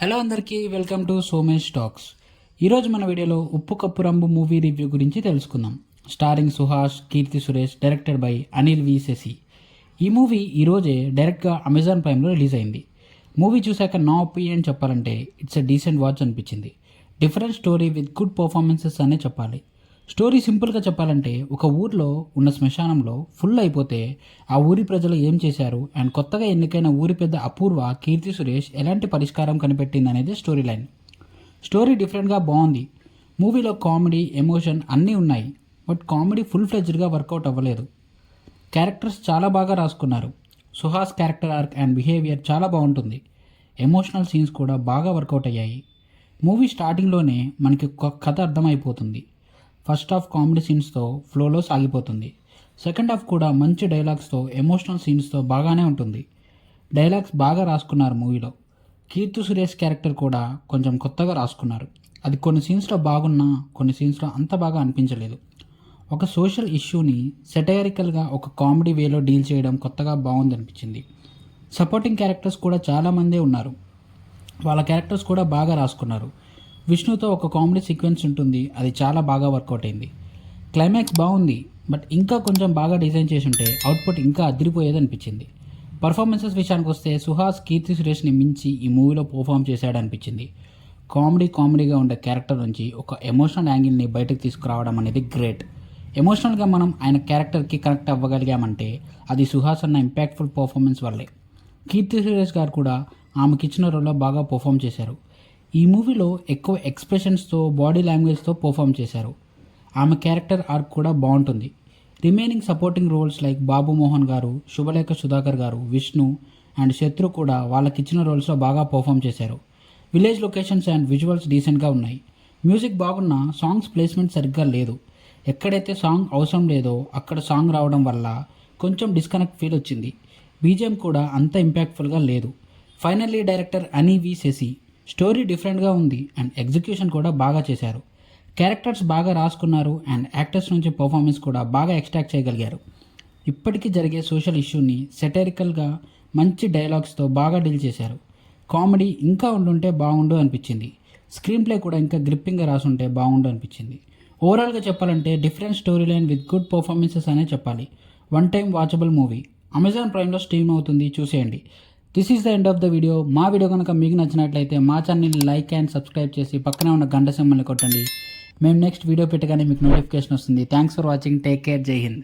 Hello అందరికీ, welcome to Somesh talks. ఈరోజు మన వీడియోలో ఉప్పు కప్పు రంబు మూవీ రివ్యూ గురించి తెలుసుకుందాం. Starring Suhas, Keerthy Suresh, directed by Anil V Sasi. ఈ మూవీ ఈరోజే డైరెక్ట్గా అమెజాన్ ప్రైమ్లో రిలీజ్ అయింది. మూవీ చూశాక నా ఒపీనియన్ చెప్పాలంటే ఇట్స్ ఎ డీసెంట్ వాచ్ అనిపించింది. Different story with good performances అనే చెప్పాలి. స్టోరీ సింపుల్గా చెప్పాలంటే, ఒక ఊర్లో ఉన్న శ్మశానంలో ఫుల్ అయిపోతే ఆ ఊరి ప్రజలు ఏం చేశారు అండ్ కొత్తగా ఎన్నికైన ఊరి పెద్ద అపూర్వ కీర్తి సురేష్ ఎలాంటి పరిష్కారం కనిపెట్టింది అనేది స్టోరీ లైన్. స్టోరీ డిఫరెంట్గా బాగుంది. మూవీలో కామెడీ, ఎమోషన్ అన్నీ ఉన్నాయి. బట్ కామెడీ ఫుల్ ఫ్లెడ్జ్డ్గా వర్కౌట్ అవ్వలేదు. క్యారెక్టర్స్ చాలా బాగా రాసుకున్నారు. Suhas character arc and behaviour చాలా బాగుంటుంది. ఎమోషనల్ సీన్స్ కూడా బాగా వర్కౌట్ అయ్యాయి. మూవీ స్టార్టింగ్లోనే మనకి కథ అర్థమైపోతుంది. ఫస్ట్ హాఫ్ కామెడీ సీన్స్తో ఫ్లోలో సాగిపోతుంది. సెకండ్ హాఫ్ కూడా మంచి డైలాగ్స్తో, ఎమోషనల్ సీన్స్తో బాగానే ఉంటుంది. డైలాగ్స్ బాగా రాసుకున్నారు మూవీలో. కీర్తి సురేష్ క్యారెక్టర్ కూడా కొంచెం కొత్తగా రాసుకున్నారు. అది కొన్ని సీన్స్లో బాగున్నా కొన్ని సీన్స్లో అంత బాగా అనిపించలేదు. ఒక సోషల్ ఇష్యూని సెటైరికల్గా ఒక కామెడీ వేలో డీల్ చేయడం కొత్తగా బాగుంది అనిపించింది. సపోర్టింగ్ క్యారెక్టర్స్ కూడా చాలామందే ఉన్నారు. వాళ్ళ క్యారెక్టర్స్ కూడా బాగా రాసుకున్నారు. విష్ణుతో ఒక కామెడీ సీక్వెన్స్ ఉంటుంది, అది చాలా బాగా వర్కౌట్ అయింది. క్లైమాక్స్ బాగుంది, బట్ ఇంకా కొంచెం బాగా డిజైన్ చేసి ఉంటే అవుట్పుట్ ఇంకా అదిరిపోయేది అనిపించింది. పర్ఫార్మెన్సెస్ విషయానికి వస్తే సుహాస్ కీర్తి సురేష్ని మించి ఈ మూవీలో పర్ఫామ్ చేశాడనిపించింది. కామెడీగా ఉండే క్యారెక్టర్ నుంచి ఒక ఎమోషనల్ యాంగిల్ని బయటకు తీసుకురావడం అనేది గ్రేట్. ఎమోషనల్గా మనం ఆయన క్యారెక్టర్కి కనెక్ట్ అవ్వగలిగామంటే అది సుహాస్ అన్న ఇంపాక్ట్ఫుల్ పర్ఫార్మెన్స్ వల్లే. కీర్తి సురేష్ గారు కూడా ఆమెకిచ్చిన రోల్లో బాగా పర్ఫామ్ చేశారు. ఈ మూవీలో ఎక్కువ ఎక్స్ప్రెషన్స్తో, బాడీ లాంగ్వేజ్తో పర్ఫామ్ చేశారు. ఆమె క్యారెక్టర్ ఆర్క్ కూడా బాగుంటుంది. రిమైనింగ్ సపోర్టింగ్ రోల్స్ లైక్ బాబు మోహన్ గారు, శుభలేఖ సుధాకర్ గారు, విష్ణు అండ్ శత్రు కూడా వాళ్ళకిచ్చిన రోల్స్లో బాగా పర్ఫామ్ చేశారు. విలేజ్ లొకేషన్స్ అండ్ విజువల్స్ డీసెంట్గా ఉన్నాయి. మ్యూజిక్ బాగున్నా సాంగ్స్ ప్లేస్మెంట్ సరిగ్గా లేదు. ఎక్కడైతే సాంగ్ అవసరం లేదో అక్కడ సాంగ్ రావడం వల్ల కొంచెం డిస్కనెక్ట్ ఫీల్ వచ్చింది. బీజిఎం కూడా అంత ఇంపాక్ట్ఫుల్గా లేదు. Finally director Anil V Shashi. Story డిఫరెంట్గా ఉంది అండ్ ఎగ్జిక్యూషన్ కూడా బాగా చేశారు. క్యారెక్టర్స్ బాగా రాసుకున్నారు అండ్ యాక్టర్స్ నుంచి పర్ఫార్మెన్స్ కూడా బాగా ఎక్స్ట్రాక్ట్ చేయగలిగారు. ఇప్పటికీ జరిగే సోషల్ ఇష్యూని సెటైరికల్గా మంచి డైలాగ్స్తో బాగా డీల్ చేశారు. కామెడీ ఇంకా ఉండుంటే బాగుండు అనిపించింది. స్క్రీన్ ప్లే కూడా ఇంకా గ్రిప్పింగ్గా రాసుంటే బాగుండు అనిపించింది. ఓవరాల్గా చెప్పాలంటే different story line with good performances అనే చెప్పాలి. One time watchable movie. Amazon ప్రైమ్లో స్ట్రీమ్ అవుతుంది, చూసేయండి. This is the end of the video. మా వీడియో కనుక మీకు నచ్చినట్లయితే మా ఛానల్ని లైక్ అండ్ సబ్స్క్రైబ్ చేసి పక్కనే ఉన్న గంట సింబల్ని కొట్టండి. మేము నెక్స్ట్ వీడియో పెట్టగానే మీకు నోటిఫికేషన్ వస్తుంది. Thanks for watching. Take care. జై హింద్.